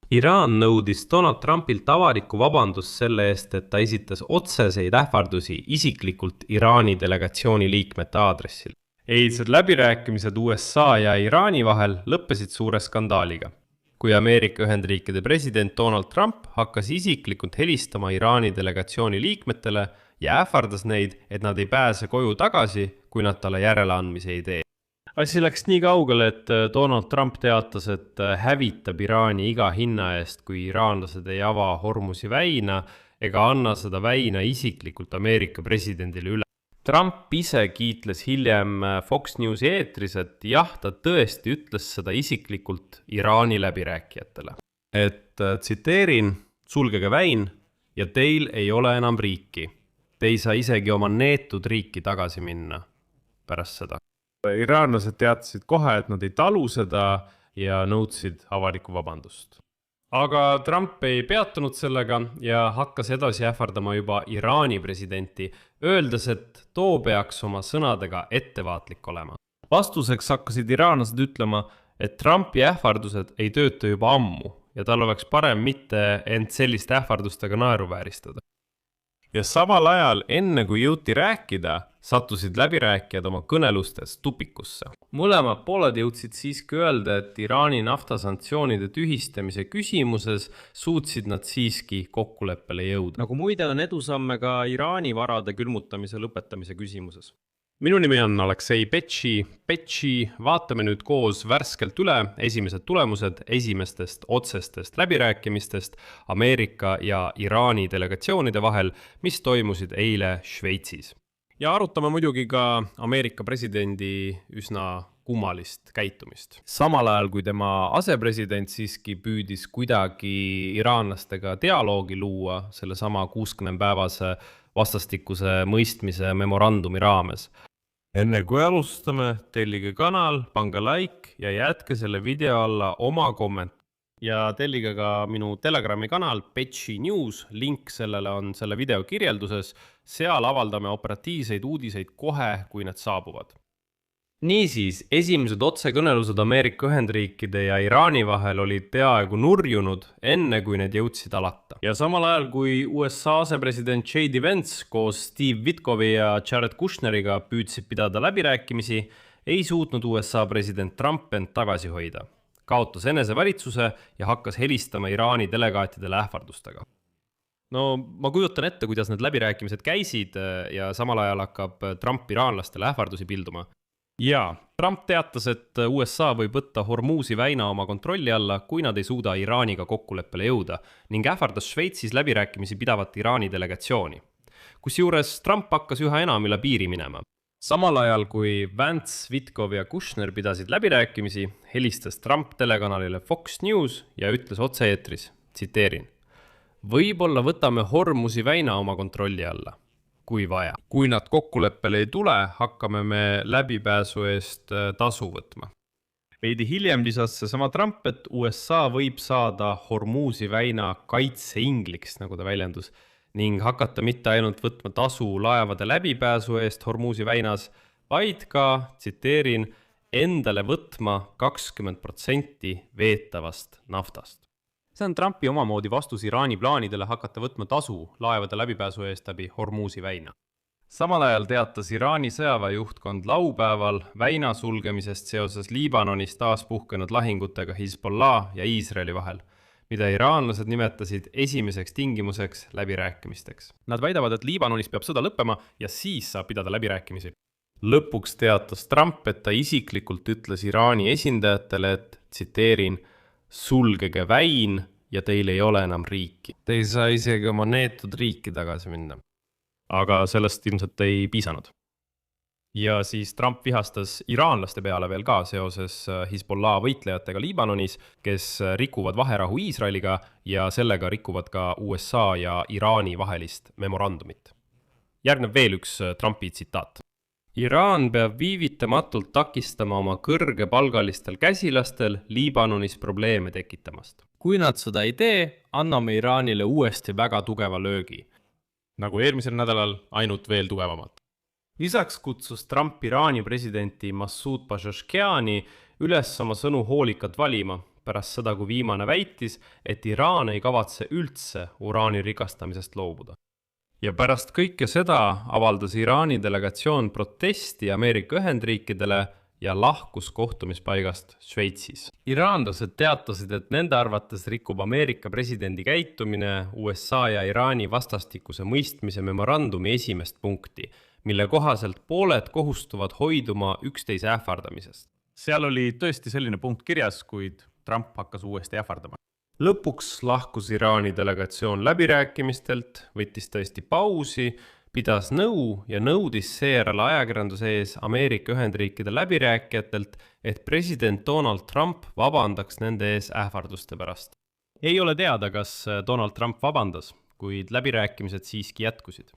Iraan nõudis Donald Trumpilt avalikku vabandust selle eest, et ta esitas otseseid ähvardusi isiklikult Iraani delegatsiooni liikmete aadressil. Eilsed läbirääkimised USA ja Iraani vahel lõppesid suure skandaaliga, kui Ameerika Ühendriikide president Donald Trump hakkas isiklikult helistama Iraani delegatsiooni liikmetele ja ähvardas neid, et nad ei pääse koju tagasi, kui nad talle järeleandmisi ei tee. Asi läks nii kaugele, et Donald Trump teatas, et hävitab Iraani iga hinna eest, kui iraanlased ei ava Hormuzi väina ega anna seda väina isiklikult Ameerika presidendile üle. Trump ise kiitles hiljem Fox Newsi eetris, et jah, ta tõesti ütles seda isiklikult Iraani läbirääkijatele. Et tsiteerin, sulgege väin ja teil ei ole enam riiki. Te ei saa isegi oma neetud riiki tagasi minna pärast seda. Iraanlased teatasid kohe, et nad ei talu seda ja nõudsid avalikku vabandust. Aga Trump ei peatunud sellega ja hakkas edasi ähvardama juba Iraani presidenti, öeldes, et too peaks oma sõnadega ettevaatlik olema. Vastuseks hakkasid iraanlased ütlema, et Trumpi ähvardused ei tööta juba ammu ja tal oleks parem mitte end selliste ähvardustega naeruvääristada. Ja samal ajal, enne kui jõuti rääkida, sattusid läbirääkijad oma kõnelustes tupikusse. Mõlemad pooled jõudsid siiski öelda, et Iraani naftasanktsioonide tühistamise küsimuses suutsid nad siiski kokkuleppele jõuda. Nagu muide on edusamme ka Iraani varade külmutamise lõpetamise küsimuses. Minu nimi on Aleksei Petši, vaatame nüüd koos värskelt üle esimesed tulemused esimestest otsestest läbirääkimistest Ameerika ja Iraani delegatsioonide vahel, mis toimusid eile Šveitsis. Ja arutame muidugi ka Ameerika presidendi üsna kummalist käitumist. Samal ajal, kui tema asepresident siiski püüdis kuidagi iraanlastega dialoogi luua selle sama 60-päevase vastastikuse mõistmise memorandumi raames. Enne kui alustame, tellige kanal, pange like ja jätke selle video alla oma komment. Ja tellige ka minu Telegrami kanal Petši News, link sellele on selle video kirjelduses, seal avaldame operatiivseid uudiseid kohe, kui need saabuvad. Niisiis, esimesed otsekõnelused Ameerika Ühendriikide ja Iraani vahel olid peaaegu nurjunud, enne kui need jõudsid alata. Ja samal ajal, kui USA asepresident J.D. Vance koos Steve Witkovi ja Jared Kushneriga püüdsid pidada läbirääkimisi, ei suutnud USA president Trump end tagasi hoida. Kaotas enesevalitsuse ja hakkas helistama Iraani delegaatidele ähvardustega. No, ma kujutan ette, kuidas need läbirääkimised käisid ja samal ajal hakkab Trump iraanlastele ähvardusi pilduma. Ja, Trump teatas, et USA võib võtta Hormuzi väina oma kontrolli alla, kui nad ei suuda Iraaniga kokkuleppele jõuda, ning ähvardas Šveitsis läbirääkimisi pidavat Iraani delegatsiooni. Kusjuures Trump hakkas üha enam üle piiri minema. Samal ajal, kui Vance, Witkov ja Kushner pidasid läbirääkimisi, helistas Trump telekanalile Fox News ja ütles otse-eetris, tsiteerin, võib-olla võtame Hormuzi väina oma kontrolli alla. Kui vaja. Kui nad kokkuleppele ei tule, hakkame me läbipääsu eest tasu võtma. Veidi hiljem lisas seesama Trump, et USA võib saada Hormuzi väina kaitseingliks, nagu ta väljendus, ning hakata mitte ainult võtma tasu laevade läbipääsu eest Hormuzi väinas, vaid ka, tsiteerin, endale võtma 20% veetavast naftast. See on Trumpi omamoodi vastus Iraani plaanidele hakata võtma tasu laevade läbipääsu eest läbi Hormuzi väina. Samal ajal teatas Iraani sõjaväejuhtkond laupäeval väina sulgemisest seoses Liibanonis taas puhkenud lahingutega Hezbollah ja Iisraeli vahel, mida iraanlased nimetasid esimeseks tingimuseks läbirääkimisteks. Nad väidavad, et Liibanonis peab sõda lõppema ja siis saab pidada läbirääkimisi. Lõpuks teatas Trump, et ta isiklikult ütles Iraani esindajatele, et, tsiteerin, sulgege väin ja teil ei ole enam riiki. Te ei saa isegi oma neetud riiki tagasi minna. Aga sellest ilmselt ei piisanud. Ja siis Trump vihastas iraanlaste peale veel ka seoses Hezbollah võitlejatega Liibanonis, kes rikuvad vaherahu Iisraeliga ja sellega rikuvad ka USA ja Iraani vahelist memorandumit. Järgneb veel üks Trumpi tsitaat. Iraan peab viivitamatult takistama oma kõrgepalgalistel käsilastel Liibanonis probleeme tekitamast. Kui nad seda ei tee, anname Iraanile uuesti väga tugeva löögi. Nagu eelmisel nädalal, ainult veel tugevamat. Lisaks kutsus Trump Iraani presidenti Masoud Pezeshkiani üles oma sõnu hoolikalt valima, pärast seda, kui viimane väitis, et Iraan ei kavatse üldse uraani rikastamisest loobuda. Ja pärast kõike seda avaldas Iraani delegatsioon protesti Ameerika Ühendriikidele ja lahkus kohtumispaigast Šveitsis. Iraanlased teatasid, et nende arvates rikub Ameerika presidendi käitumine USA ja Iraani vastastikuse mõistmise memorandumi esimest punkti, mille kohaselt pooled kohustuvad hoiduma üksteise ähvardamisest. Seal oli tõesti selline punkt kirjas, kuid Trump hakkas uuesti ähvardama. Lõpuks lahkus Iraani delegatsioon läbirääkimistelt, võttis tõesti pausi, pidas nõu ja nõudis seejärel ajakirjanduse ees Ameerika Ühendriikide läbirääkijatelt, et president Donald Trump vabandaks nende ees ähvarduste pärast. Ei ole teada, kas Donald Trump vabandas, kuid läbirääkimised siiski jätkusid.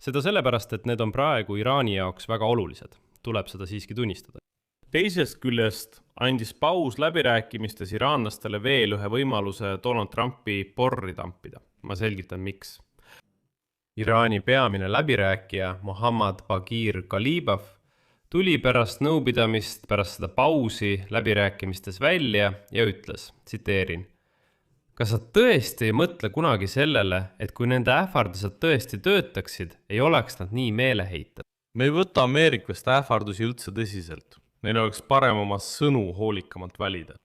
Seda sellepärast, et need on praegu Iraani jaoks väga olulised. Tuleb seda siiski tunnistada. Teisest küljest andis paus läbirääkimistes iraanlastele veel ühe võimaluse Donald Trumpi porri tampida. Ma selgitan, miks. Iraani peamine läbirääkija Mohammad Bagir Ghalibaf tuli pärast nõupidamist, pärast seda pausi läbirääkimistes välja ja ütles, tsiteerin, kas sa tõesti ei mõtle kunagi sellele, et kui nende ähvardused tõesti töötaksid, ei oleks nad nii meeleheited? Me ei võta ameeriklaste ähvardusi üldse tõsiselt. Neil oleks parem oma sõnu hoolikamalt valida.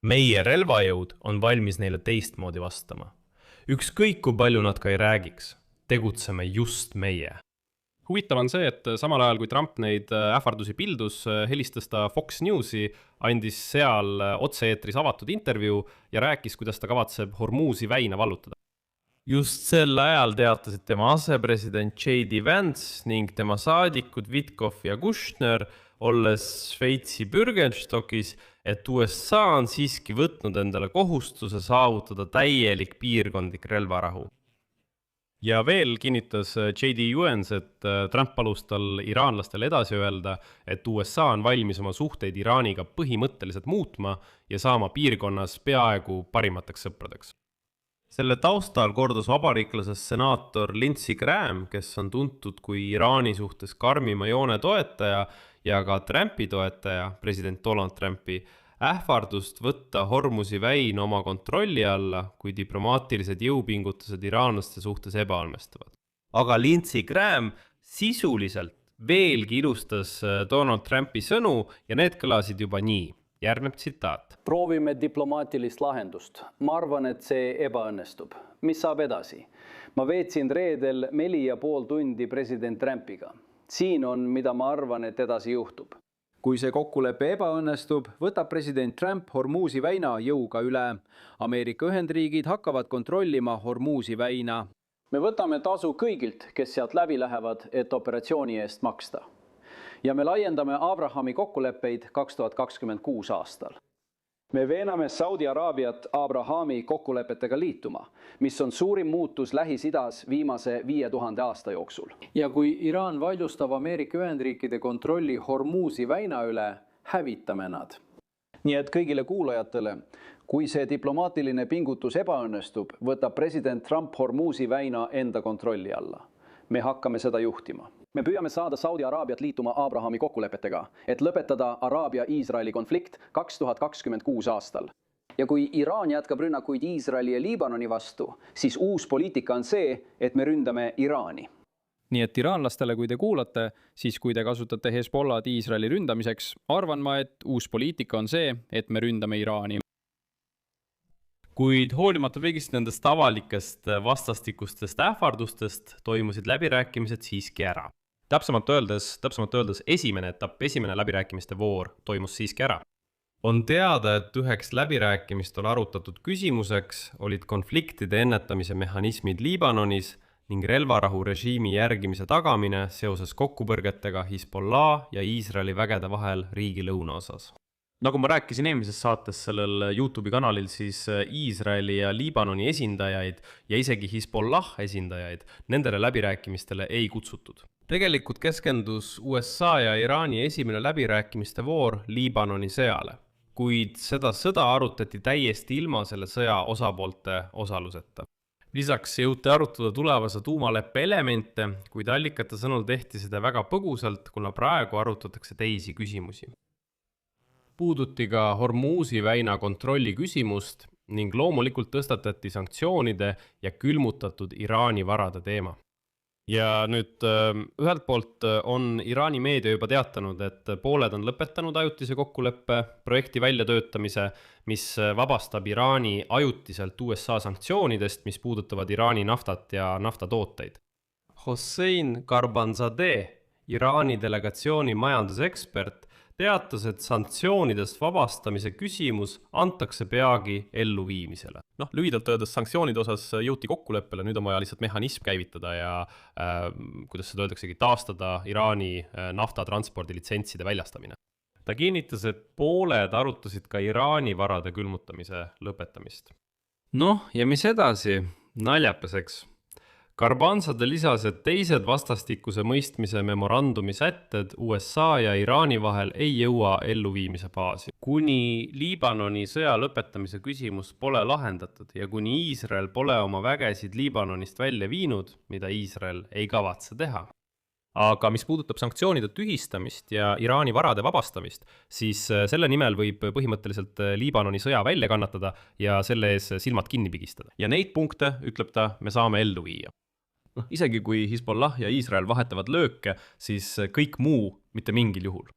Meie relvajõud on valmis neile teistmoodi vastama. Ükskõik kui palju nad ka ei räägiks, tegutseme just meie. Huvitav on see, et samal ajal kui Trump neid ähvardusi pildus, helistas ta Fox Newsi, andis seal otse-eetris avatud intervjuu ja rääkis, kuidas ta kavatseb Hormuzi väina vallutada. Just sel ajal teatasid tema asepresident J.D. Vance ning tema saadikud Witkoff ja Kushner, olles Šveitsi Bürgenstockis, et USA on siiski võtnud endale kohustuse saavutada täielik piirkondlik relvarahu. Ja veel kinnitas J.D. Vance, et Trump palus tal iraanlastele edasi öelda, et USA on valmis oma suhteid Iraaniga põhimõtteliselt muutma ja saama piirkonnas peaaegu parimateks sõpradeks. Selle taustal kordas vabariiklasest senaator Lindsey Graham, kes on tuntud kui Iraani suhtes karmima joone toetaja ja ka Trumpi toetaja, president Donald Trumpi, ähvardust võtta Hormuzi väin oma kontrolli alla, kui diplomaatilised jõupingutused iraanlaste suhtes ebaõnnestuvad. Aga Lindsey Graham sisuliselt veelgi ilustas Donald Trumpi sõnu ja need kõlasid juba nii. Järgneb tsitaat. Proovime diplomaatilist lahendust. Ma arvan, et see ebaõnnestub. Mis saab edasi? Ma veetsin reedel 4,5 tundi president Trumpiga. Siin on, mida ma arvan, et edasi juhtub. Kui see kokkulepe ebaõnnestub, võtab president Trump Hormuzi väina jõuga üle. Ameerika Ühendriigid hakkavad kontrollima Hormuzi väina. Me võtame tasu kõigilt, kes sealt läbi lähevad, et operatsiooni eest maksta. Ja me laiendame Abrahami kokkuleppeid 2026 aastal. Me veename Saudi Araabiat Abrahami kokkulepetega liituma, mis on suurim muutus Lähis-Idas viimase 5000 aasta jooksul. Ja kui Iraan vaidlustab Ameerika Ühendriikide kontrolli Hormuzi väina üle, hävitame nad. Nii et kõigile kuulajatele, kui see diplomaatiline pingutus ebaõnnestub, võtab president Trump Hormuzi väina enda kontrolli alla. Me hakkame seda juhtima. Me püüame saada Saudi Araabiat liituma Abrahami kokkulepetega, et lõpetada Araabia-Iisraeli konflikt 2026 aastal. Ja kui Iraan jätkab rünnakuid Iisraeli ja Liibanoni vastu, siis uus poliitika on see, et me ründame Iraani. Nii et iraanlastele, kui te kuulate, siis kui te kasutate Hezbollah'd Iisraeli ründamiseks, arvan ma, et uus poliitika on see, et me ründame Iraani. Kuid hoolimata kõigist nendest avalikest vastastikustest ähvardustest toimusid läbirääkimised siiski ära. Täpsemalt öeldes esimene etapp, esimene läbirääkimiste voor toimus siiski ära. On teada, et üheks läbirääkimistel arutatud küsimuseks olid konfliktide ennetamise mehhanismid Liibanonis ning relvarahu režiimi järgimise tagamine seoses kokkupõrgetega Hezbollah ja Iisraeli vägede vahel riigi lõunaosas. Nagu ma rääkisin eelmises saates sellel YouTube'i kanalil, siis Iisraeli ja Liibanoni esindajaid ja isegi Hezbollah esindajaid nendele läbirääkimistele ei kutsutud. Tegelikult keskendus USA ja Iraani esimene läbirääkimiste voor Liibanoni sõjale, kuid seda sõda arutati täiesti ilma selle sõja osapoolte osaluseta. Lisaks jõuti arutada tulevase tuumaleppe elemente, kuid allikate sõnul tehti seda väga põgusalt, kuna praegu arutatakse teisi küsimusi. Puuduti ka Hormuzi väina kontrolli küsimust ning loomulikult tõstatati sanktsioonide ja külmutatud Iraani varade teema. Ja nüüd ühelt poolt on Iraani meedia juba teatanud, et pooled on lõpetanud ajutise kokkuleppe projekti väljatöötamise, mis vabastab Iraani ajutiselt USA sanktsioonidest, mis puudutavad Iraani naftat ja naftatooteid. Hossein Karbanzadeh, Iraani delegatsiooni majandusekspert, teatas, et sanktsioonidest vabastamise küsimus antakse peagi elluviimisele. Lühidalt öeldes sanktsioonide osas jõuti kokkuleppele, nüüd on vaja lihtsalt mehhanism käivitada ja kuidas seda öeldaksegi, taastada Iraani naftatranspordi litsentside väljastamine. Ta kinnitas, et pooled arutasid ka Iraani varade külmutamise lõpetamist. Ja mis edasi? Naljapeseks. Karbanzade lisas, et teised vastastikuse mõistmise memorandumi sätted USA ja Iraani vahel ei jõua elluviimise baasi. Kuni Liibanoni sõja lõpetamise küsimus pole lahendatud ja kuni Iisrael pole oma vägesid Liibanonist välja viinud, mida Iisrael ei kavatse teha. Aga mis puudutab sanktsioonide tühistamist ja Iraani varade vabastamist, siis selle nimel võib põhimõtteliselt Liibanoni sõja välja kannatada ja selle ees silmad kinni pigistada. Ja neid punkte, ütleb ta, me saame ellu viia. Isegi kui Hezbollah ja Iisrael vahetavad lööke, siis kõik muu mitte mingil juhul.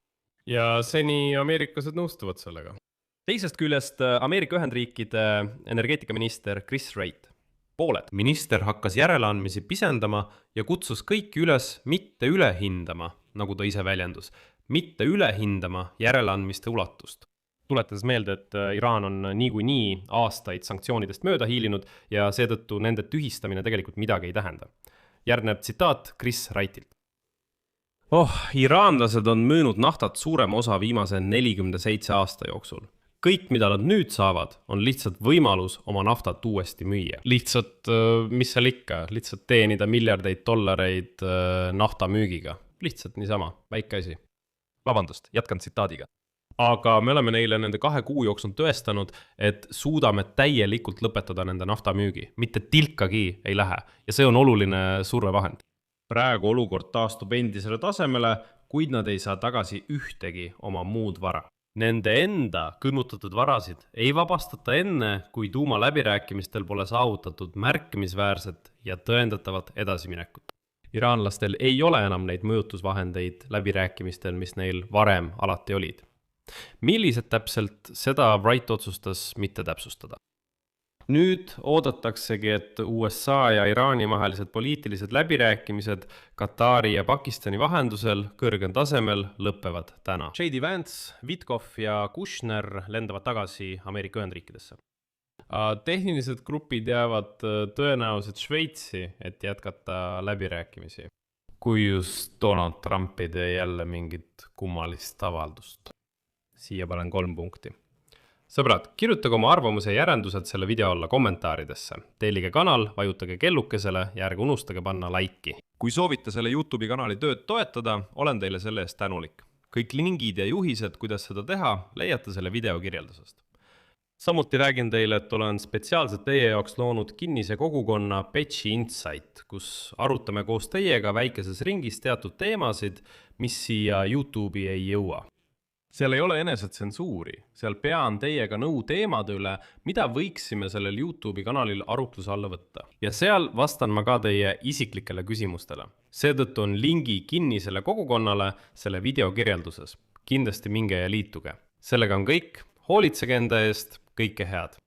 Ja seni ameeriklased nõustuvad sellega. Teisest küljest Ameerika Ühendriikide energeetikaminister Chris Wright. Pooled. Minister hakkas järeleandmisi pisendama ja kutsus kõiki üles mitte üle hindama, nagu ta ise väljendus, mitte üle hindama järeleandmiste ulatust. Tuletades meelde, et Iraan on niikuinii aastaid sanktsioonidest mööda hiilinud ja seetõttu nende tühistamine tegelikult midagi ei tähenda. Järgneb tsitaat Chris Wrightilt. Iraanlased on müünud naftat suurem osa viimase 47 aasta jooksul. Kõik, mida nad nüüd saavad, on lihtsalt võimalus oma naftat uuesti müüa. Lihtsalt, mis seal ikka, lihtsalt teenida miljardeid dollareid nafta müügiga. Lihtsalt niisama, väike asi. Vabandust, jätkan tsitaadiga. Aga me oleme neile nende 2 kuu jooksul tõestanud, et suudame täielikult lõpetada nende naftamüügi. Mitte tilkagi ei lähe ja see on oluline survevahend. Praegu olukord taastub endisele tasemele, kuid nad ei saa tagasi ühtegi oma muud vara. Nende enda külmutatud varasid ei vabastata enne, kui tuumaläbirääkimistel pole saavutatud märkimisväärset ja tõendatavat edasiminekut. Iraanlastel ei ole enam neid mõjutusvahendeid läbirääkimistel, mis neil varem alati olid. Millised täpselt, seda Wright otsustas mitte täpsustada. Nüüd oodataksegi, et USA ja Iraani vahelised poliitilised läbirääkimised Katari ja Pakistani vahendusel kõrgel tasemel lõppevad täna. J.D. Vance, Witkoff ja Kushner lendavad tagasi Ameerika Ühendriikidesse. Tehnilised grupid jäävad tõenäoliselt Šveitsi, et jätkata läbirääkimisi. Kui just Donald Trump ei tee jälle mingit kummalist avaldust. Siia panen 3 punkti. Sõbrad, kirjutage oma arvamuse ja järeldused selle video alla kommentaaridesse. Tellige kanal, vajutage kellukesele ja ärge unustage panna laiki. Kui soovite selle YouTube'i kanali tööd toetada, olen teile selle eest tänulik. Kõik lingid ja juhised, kuidas seda teha, leiate selle video kirjeldusest. Samuti räägin teile, et olen spetsiaalselt teie jaoks loonud kinnise kogukonna Petši Insight, kus arutame koos teiega väikeses ringis teatud teemasid, mis siia YouTube'i ei jõua. Seal ei ole enesetsensuuri, seal pean teiega nõu teemade üle, mida võiksime sellel YouTube'i kanalil arutluse alla võtta. Ja seal vastan ma ka teie isiklikele küsimustele. Seetõttu on lingi kinnisele kogukonnale selle video kirjelduses. Kindlasti minge ja liituge. Sellega on kõik, hoolitsege enda eest, kõike head!